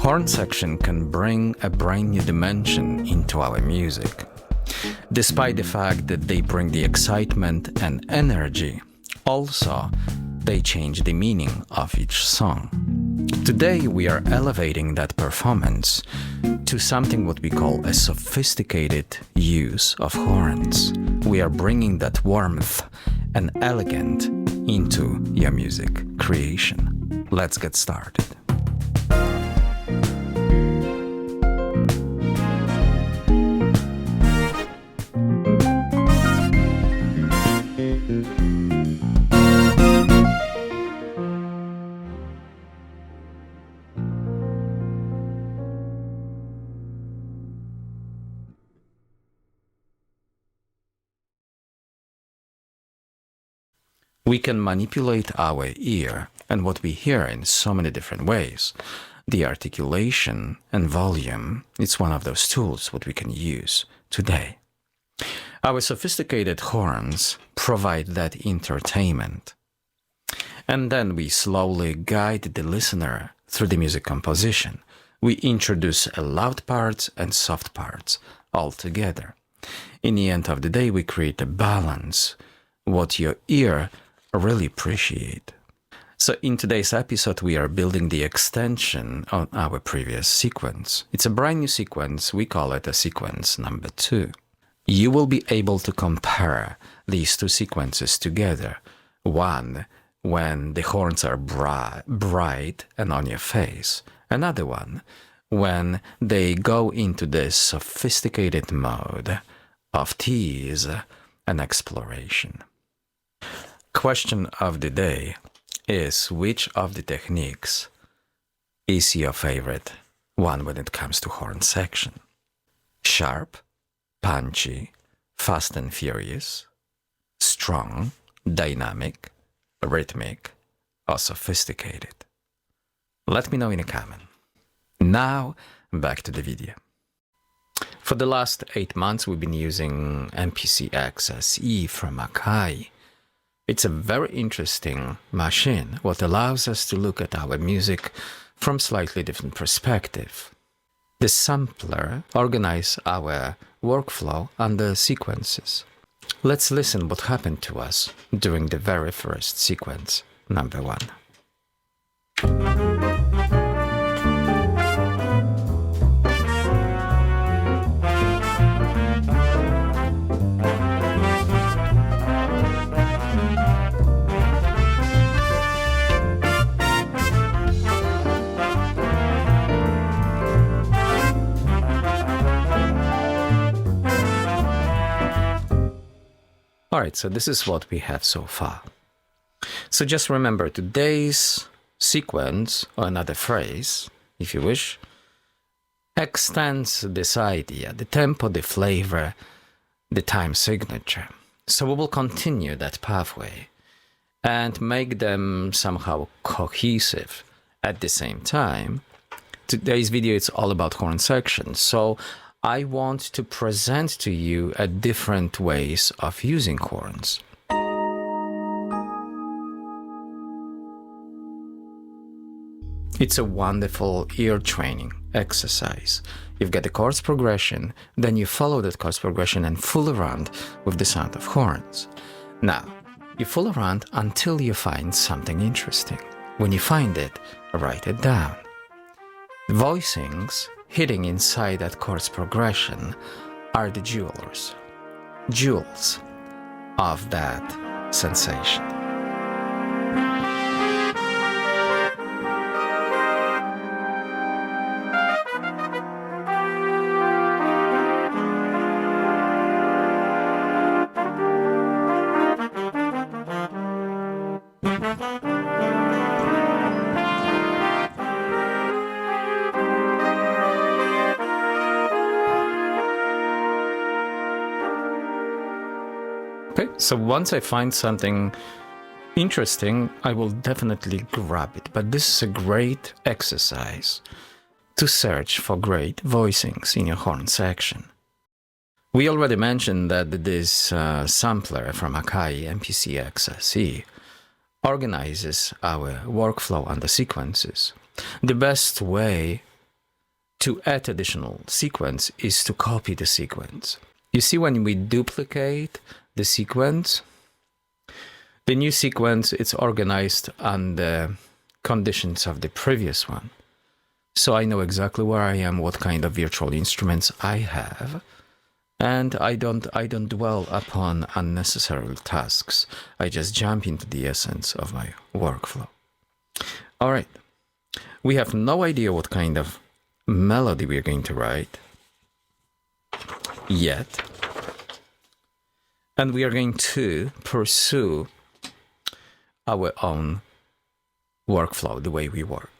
horn section can bring a brand new dimension into our music. Despite the fact that they bring the excitement and energy, also they change the meaning of each song. Today we are elevating that performance to something what we call a sophisticated use of horns. We are bringing that warmth and elegance into your music creation. Let's get started. We can manipulate our ear and what we hear in so many different ways. The articulation and volume is one of those tools what we can use today. Our sophisticated horns provide that entertainment. And then we slowly guide the listener through the music composition. We introduce loud parts and soft parts all together. In the end of the day, we create a balance, what your ear really appreciate. So in today's episode, we are building the extension on our previous sequence. It's a brand new sequence. We call it a sequence number 2. You will be able to compare these two sequences together. One, when the horns are bright and on your face. Another one, when they go into this sophisticated mode of tease and exploration. Question of the day is, which of the techniques is your favorite one when it comes to horn section? Sharp, punchy, fast and furious, strong, dynamic, rhythmic, or sophisticated? Let me know in a comment. Now, back to the video. For the last 8 months, we've been using MPC-X SE from Akai. It's a very interesting machine, what allows us to look at our music from slightly different perspective. The sampler organizes our workflow under sequences. Let's listen what happened to us during the very first sequence, number 1. Alright, so this is what we have so far. So just remember, today's sequence, or another phrase, if you wish, extends this idea, the tempo, the flavor, the time signature. So we will continue that pathway and make them somehow cohesive. At the same time, today's video is all about horn section, so I want to present to you different ways of using horns. It's a wonderful ear training exercise. You've got the chords progression, then you follow that chords progression and fool around with the sound of horns. Now, you fool around until you find something interesting. When you find it, write it down. Voicings hidden inside that chords progression are the jewels of that sensation. Okay, so once I find something interesting, I will definitely grab it. But this is a great exercise to search for great voicings in your horn section. We already mentioned that this sampler from Akai MPC-X SE organizes our workflow under sequences. The best way to add additional sequence is to copy the sequence. You see, when we duplicate the sequence, the new sequence, it's organized on the conditions of the previous one. So I know exactly where I am, what kind of virtual instruments I have, and I don't dwell upon unnecessary tasks. I just jump into the essence of my workflow. All right, we have no idea what kind of melody we're going to write yet, and we are going to pursue our own workflow, the way we work.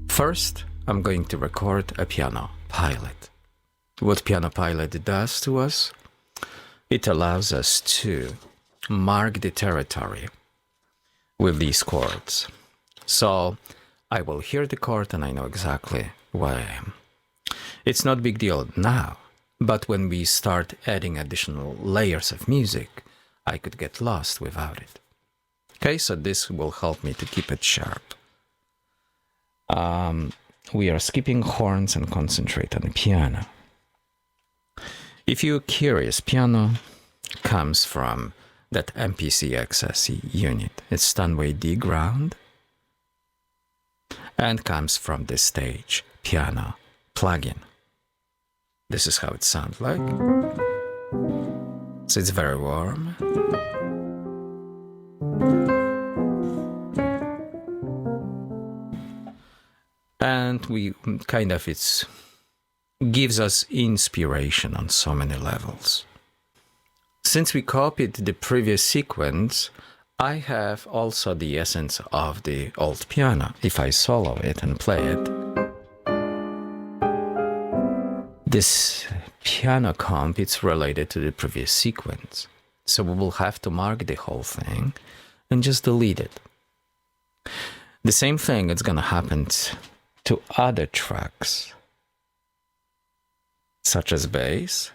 First, I'm going to record a piano pilot. What piano pilot does to us, it allows us to mark the territory with these chords. So I will hear the chord and I know exactly where I am. It's not a big deal now, but when we start adding additional layers of music, I could get lost without it. Okay, so this will help me to keep it sharp. We are skipping horns and concentrate on the piano. If you're curious, piano comes from that MPC XSE unit. It's Steinway D ground and comes from the stage piano plugin. This is how it sounds like. So it's very warm. And we kind of, it gives us inspiration on so many levels. Since we copied the previous sequence, I have also the essence of the old piano. If I solo it and play it, this piano comp, it's related to the previous sequence. So we will have to mark the whole thing and just delete it. The same thing is going to happen to other tracks, such as bass.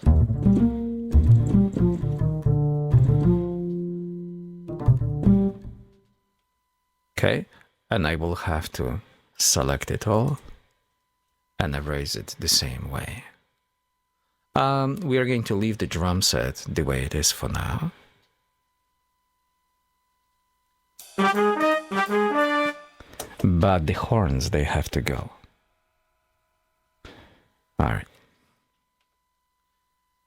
Okay, and I will have to select it all and erase it the same way. We are going to leave the drum set the way it is for now. But the horns, they have to go. All right.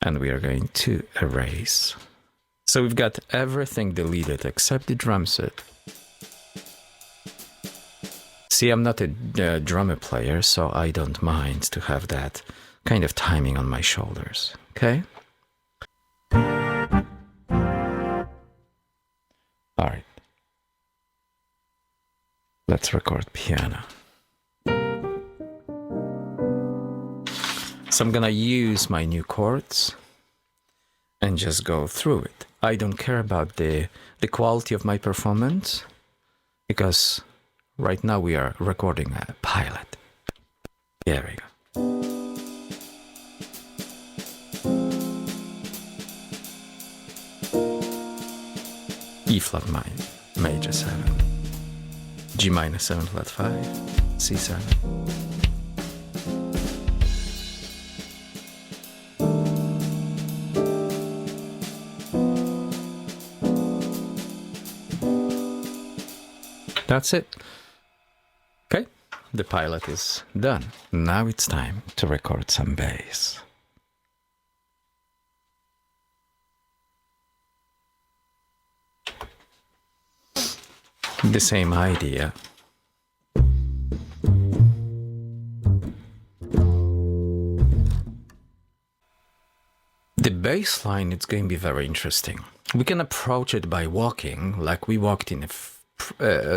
And we are going to erase. So we've got everything deleted except the drum set. See, I'm not a drummer player, so I don't mind to have that kind of timing on my shoulders, okay? All right. Let's record piano. So I'm gonna use my new chords and just go through it. I don't care about the quality of my performance because right now we are recording a pilot. There we go. E flat major 7, G minor 7 flat 5, C7. That's it. Okay, the pilot is done. Now it's time to record some bass. The same idea. The bass line, it's going to be very interesting. We can approach it by walking, like we walked in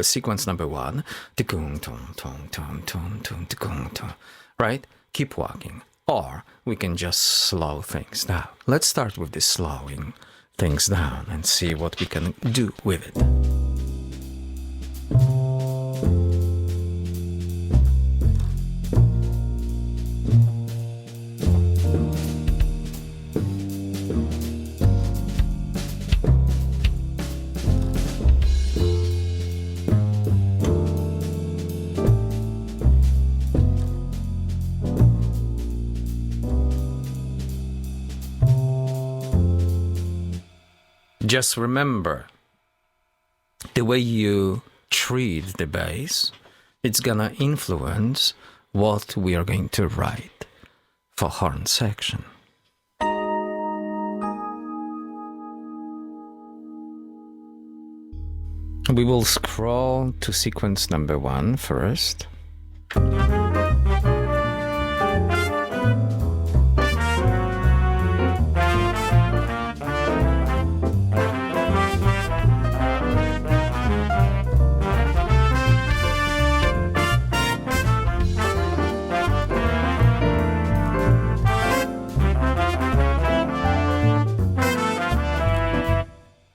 sequence number 1. Right? Keep walking. Or we can just slow things down. Let's start with the slowing things down and see what we can do with it. Just remember, the way you treat the bass, it's gonna influence what we are going to write for horn section. We will scroll to sequence number 1 first.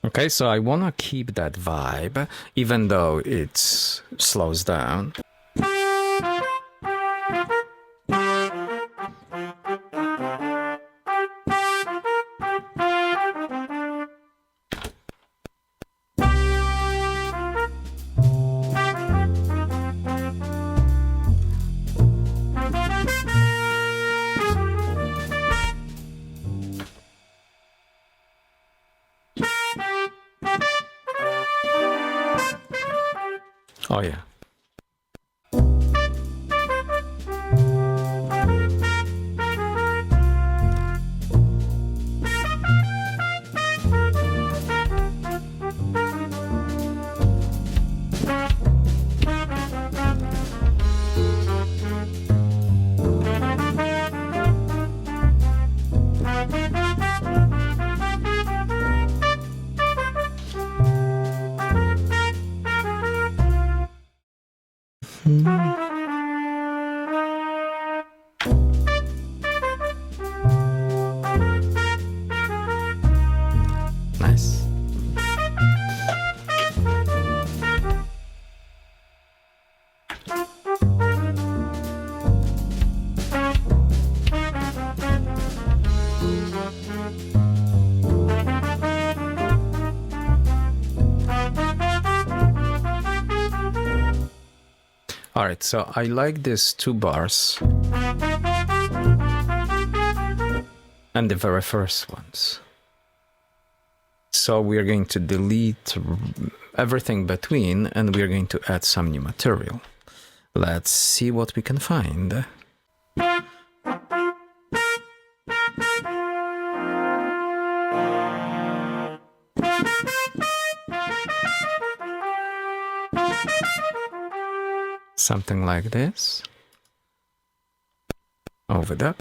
Okay, so I want to keep that vibe, even though it slows down. Oh yeah. Nice. All right, so I like these 2 bars and the very first ones. So we're going to delete everything between and we're going to add some new material. Let's see what we can find. Something like this. Overdub.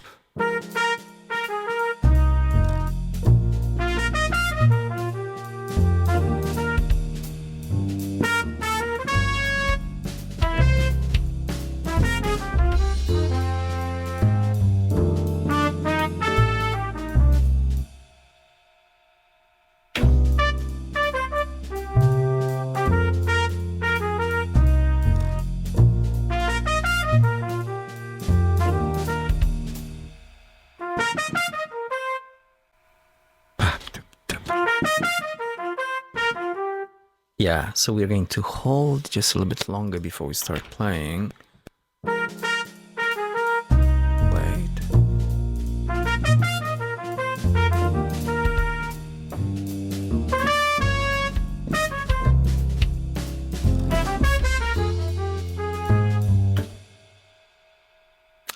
Yeah, so we're going to hold just a little bit longer before we start playing. Wait.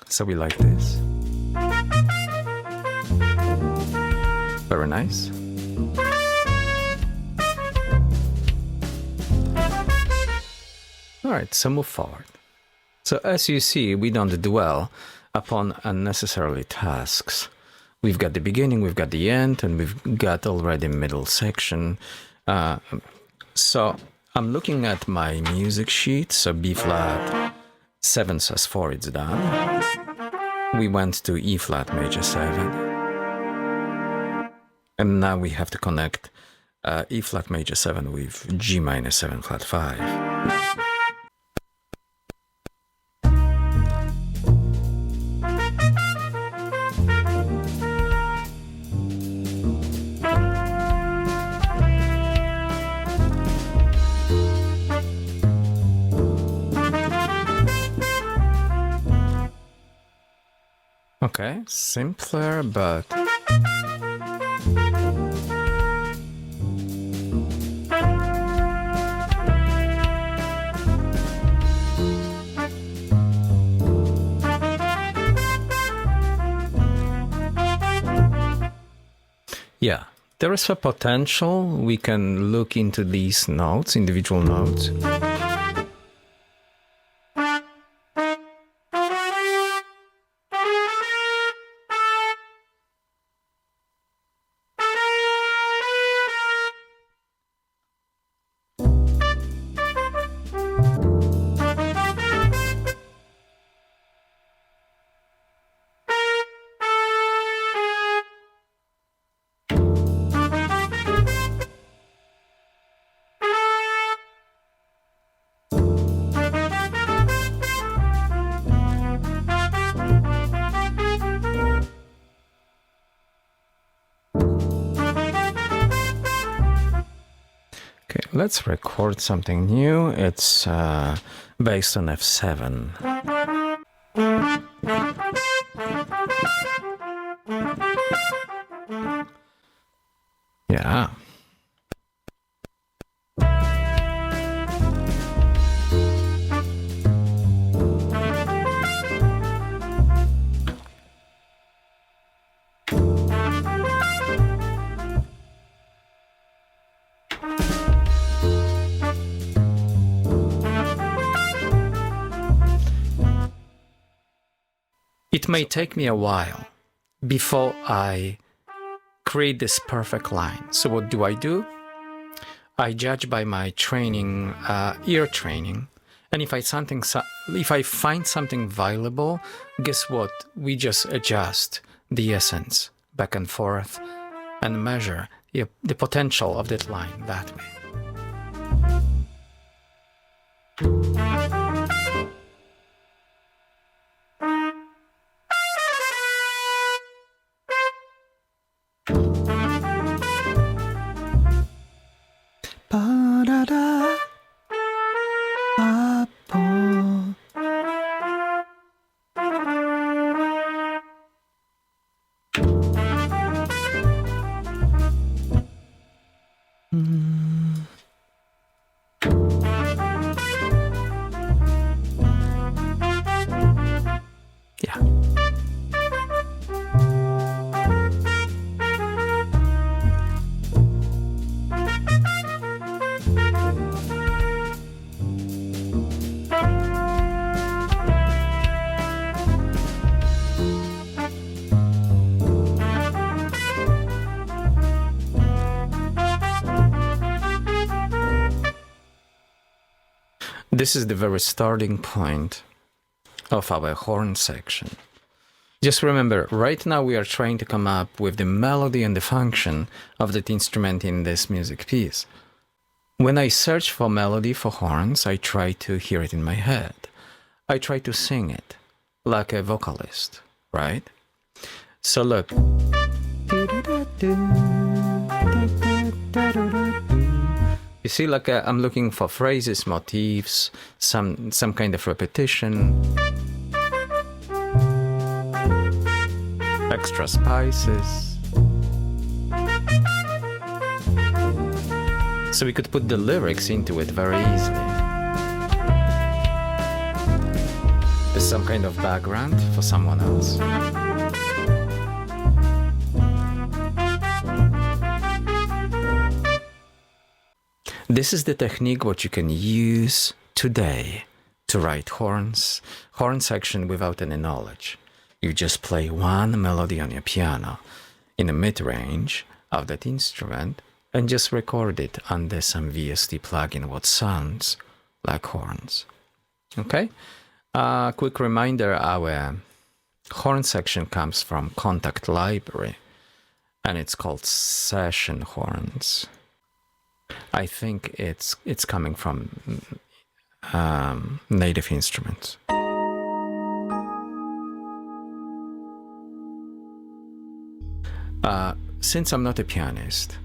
So we like this. Very nice. Alright, so move forward. So as you see, we don't dwell upon unnecessarily tasks. We've got the beginning, we've got the end, and we've got already middle section. So I'm looking at my music sheet, so B flat, 7 sus4, it's done. We went to E flat major 7. And now we have to connect E flat major 7 with G minor 7 flat 5. Okay, simpler, but Yeah, there is a potential. We can look into these notes, individual notes. Okay, let's record something new. It's based on F7. Yeah. It may take me a while before I create this perfect line. So what do? I judge by my training, ear training. And if I find something valuable, guess what? We just adjust the essence back and forth and measure the potential of that line that way. Yeah. This is the very starting point of our horn section. Just remember, right now we are trying to come up with the melody and the function of that instrument in this music piece. When I search for melody for horns, I try to hear it in my head. I try to sing it like a vocalist, right? So look. You see, like I'm looking for phrases, motifs, some kind of repetition, extra spices. So we could put the lyrics into it very easily. There's some kind of background for someone else. This is the technique what you can use today to write horn section without any knowledge. You just play one melody on your piano in the mid-range of that instrument and just record it under some VST plugin what sounds like horns. Okay? Quick reminder, our horn section comes from Contact Library and it's called Session Horns. I think it's coming from Native Instruments. Since I'm not a pianist,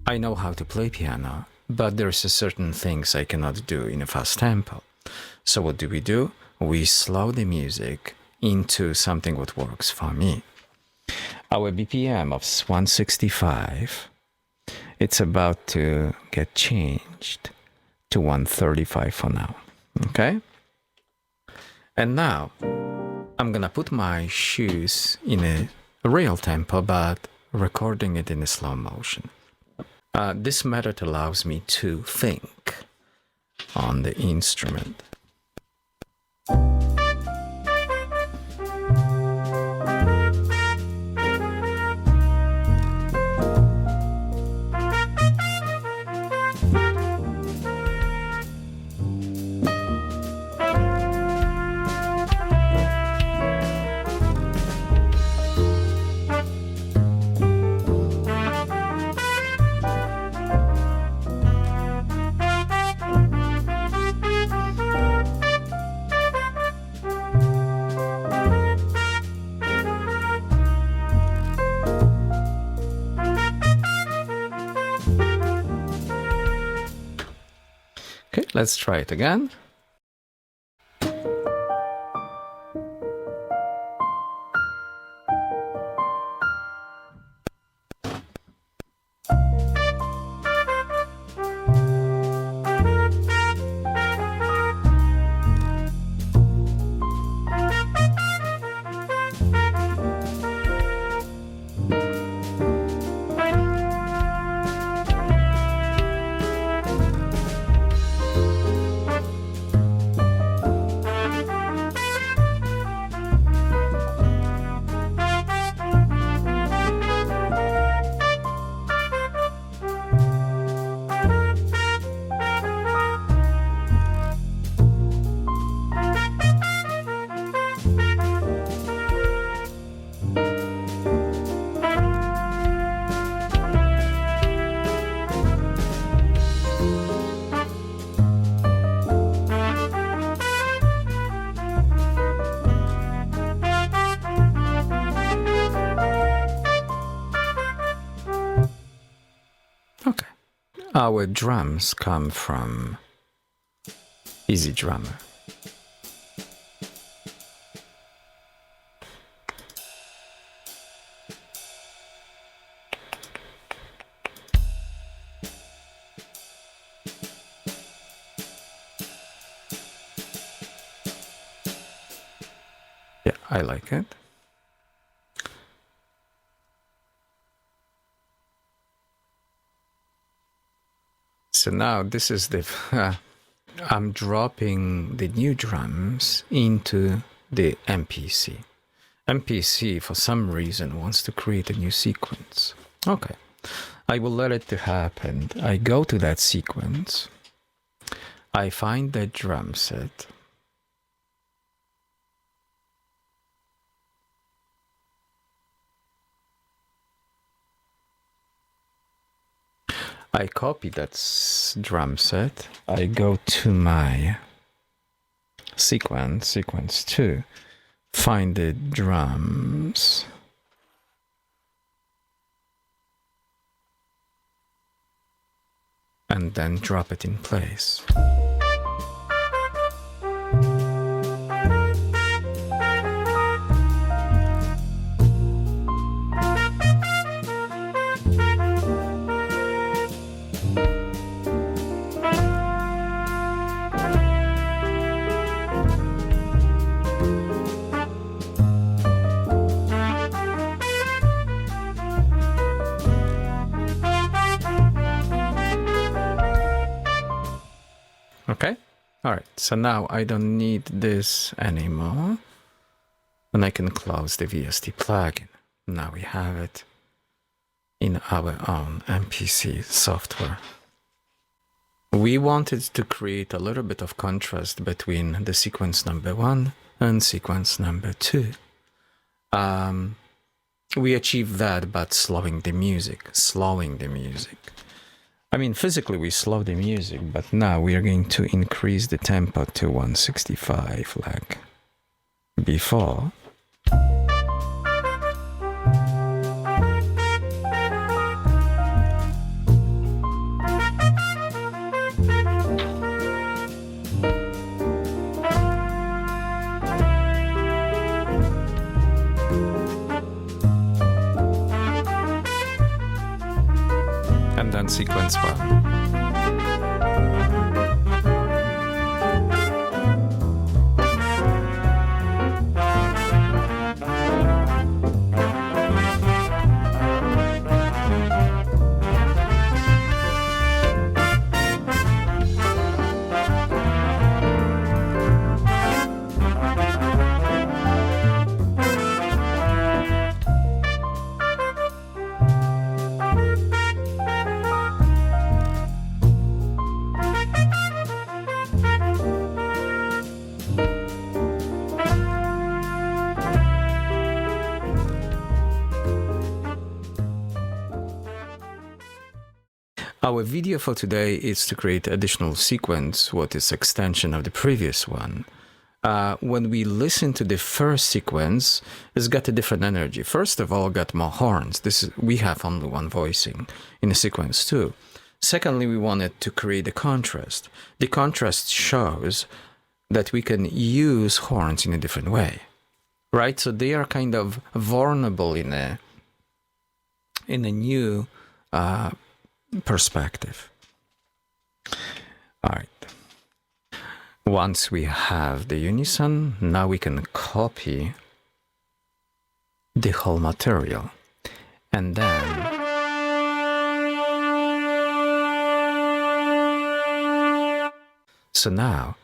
I know how to play piano, but there's a certain things I cannot do in a fast tempo. So what do? We slow the music into something what works for me. Our BPM of 165, it's about to get changed to 135 for now, okay? And now, I'm gonna put my shoes in a real tempo, but recording it in slow motion. This method allows me to think on the instrument. Okay, let's try it again. Okay. Our drums come from Easy Drummer. Yeah, I like it. So now this is the, I'm dropping the new drums into the MPC. MPC, for some reason, wants to create a new sequence. Okay, I will let it to happen. I go to that sequence. I find that drum set. I copy that drum set. I go to my sequence 2, find the drums, and then drop it in place. Okay, all right, so now I don't need this anymore, and I can close the VST plugin. Now we have it in our own MPC software. We wanted to create a little bit of contrast between the sequence number 1 and sequence number 2. We achieved that by slowing the music. I mean, physically we slow the music, but now we are going to increase the tempo to 165 like before. And then sequence 1. Our video for today is to create additional sequence, what is extension of the previous one. When we listen to the first sequence, it's got a different energy. First of all, got more horns. We have only one voicing in the sequence too. Secondly, we wanted to create a contrast. The contrast shows that we can use horns in a different way, right? So they are kind of vulnerable in a new perspective. All right. Once we have the unison, now we can copy the whole material. And then so now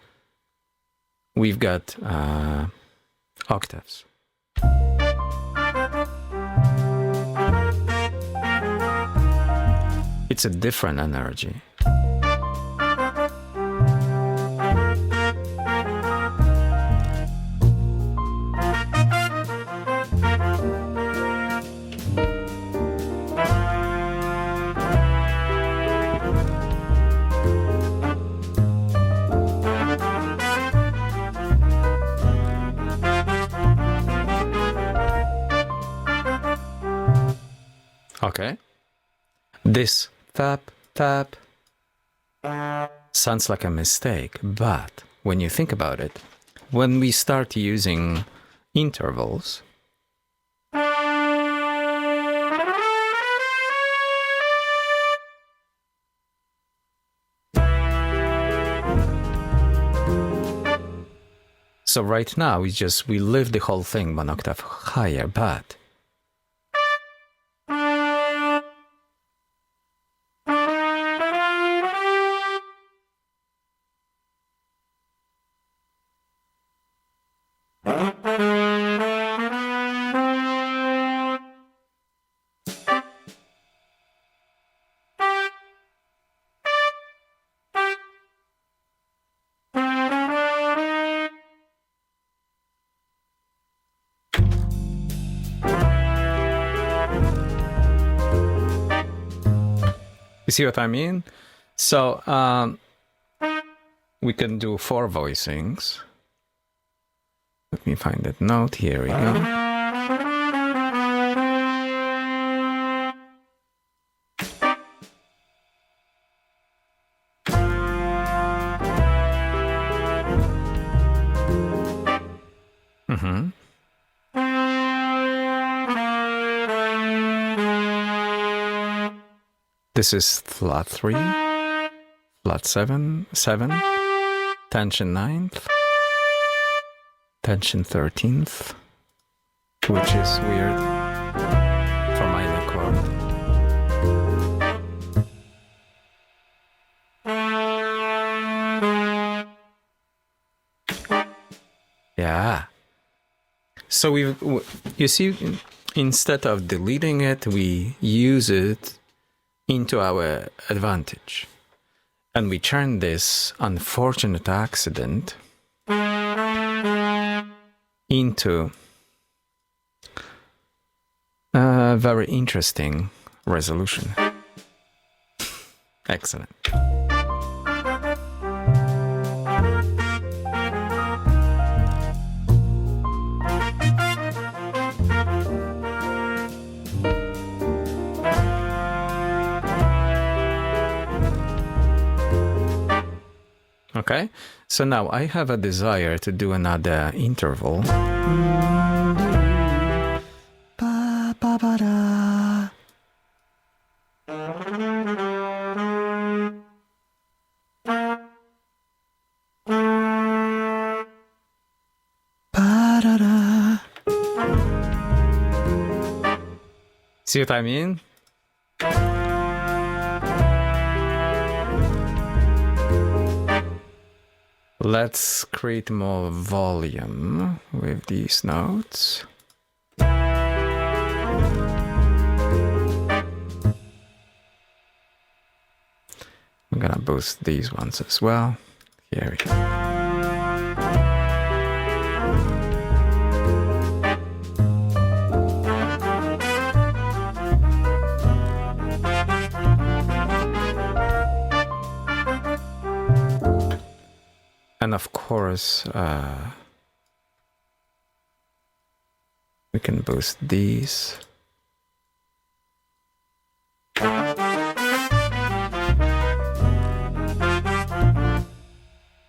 we've got octaves. It's a different energy. Okay. This tap, tap sounds like a mistake, but when you think about it, when we start using intervals, so right now we lift the whole thing one octave higher, but you see what I mean? So we can do 4 voicings. Let me find that note. Here we go. This is flat 3, flat 7, tension 9th, tension 13th, which is weird for minor chord. Yeah. So you see, instead of deleting it, we use it into our advantage. And we turn this unfortunate accident into a very interesting resolution. Excellent. Okay, so now I have a desire to do another interval. See what I mean? Let's create more volume with these notes. I'm gonna boost these ones as well. Here we go. And of course, we can boost these.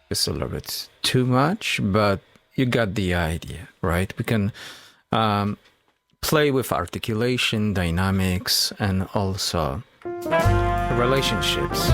It's a little bit too much, but you got the idea, right? We can play with articulation, dynamics, and also relationships.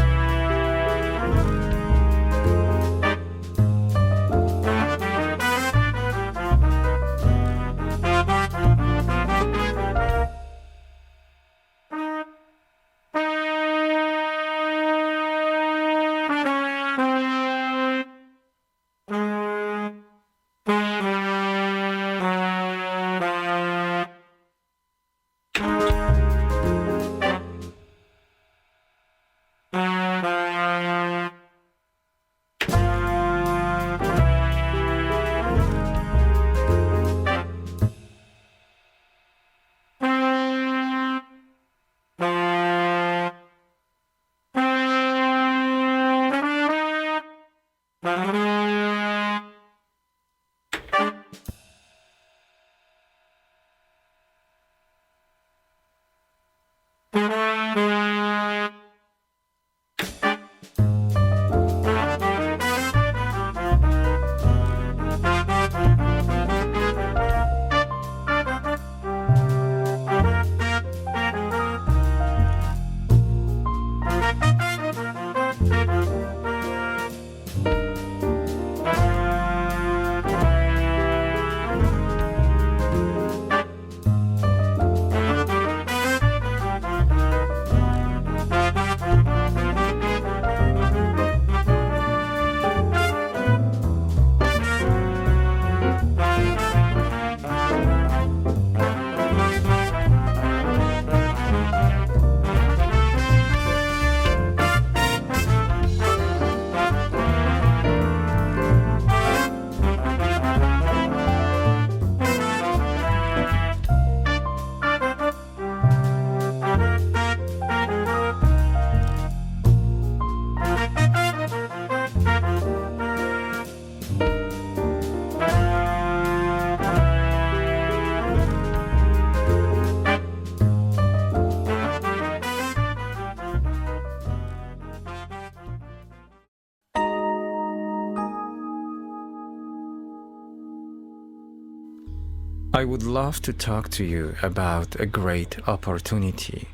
I would love to talk to you about a great opportunity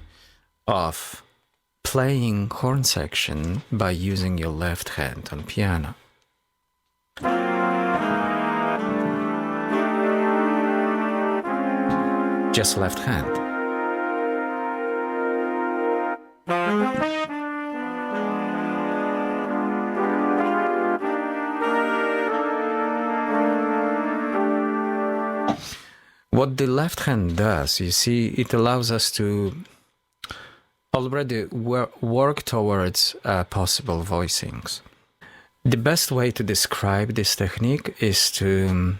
of playing horn section by using your left hand on piano. Just left hand. What the left hand does, you see, it allows us to already work towards possible voicings. The best way to describe this technique is to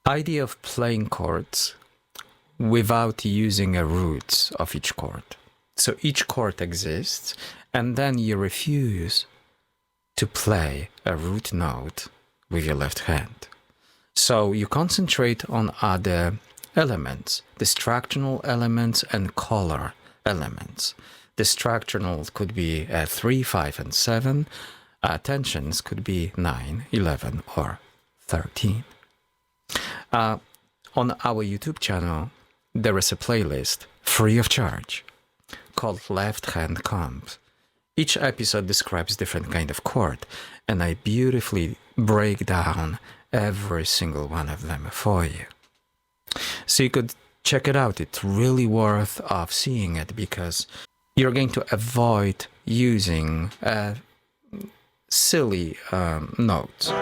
idea of playing chords without using a roots of each chord. So each chord exists, and then you refuse to play a root note with your left hand. So you concentrate on other elements, distractional elements and color elements. Distractional could be 3, 5, and 7. Tensions could be 9, 11, or 13. On our YouTube channel, there is a playlist free of charge called Left Hand Comp. Each episode describes different kind of chord, and I beautifully break down every single one of them for you. So you could check it out. It's really worth of seeing it because you're going to avoid using silly notes.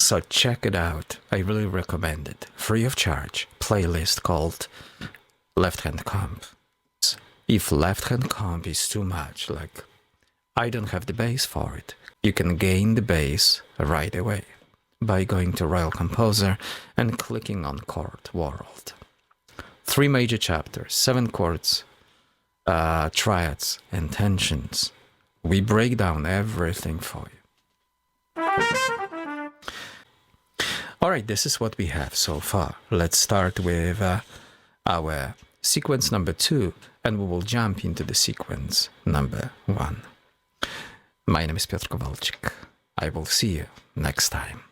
So check it out. I really recommend it. Free of charge. Playlist called Left Hand Comp. If left hand comp is too much, like I don't have the bass for it, you can gain the bass right away by going to Royal Composer and clicking on Chord World. 3 major chapters, 7 chords, triads and tensions. We break down everything for you. All right, this is what we have so far. Let's start with our sequence number 2, and we will jump into the sequence number 1. My name is Piotr Kowalczyk. I will see you next time.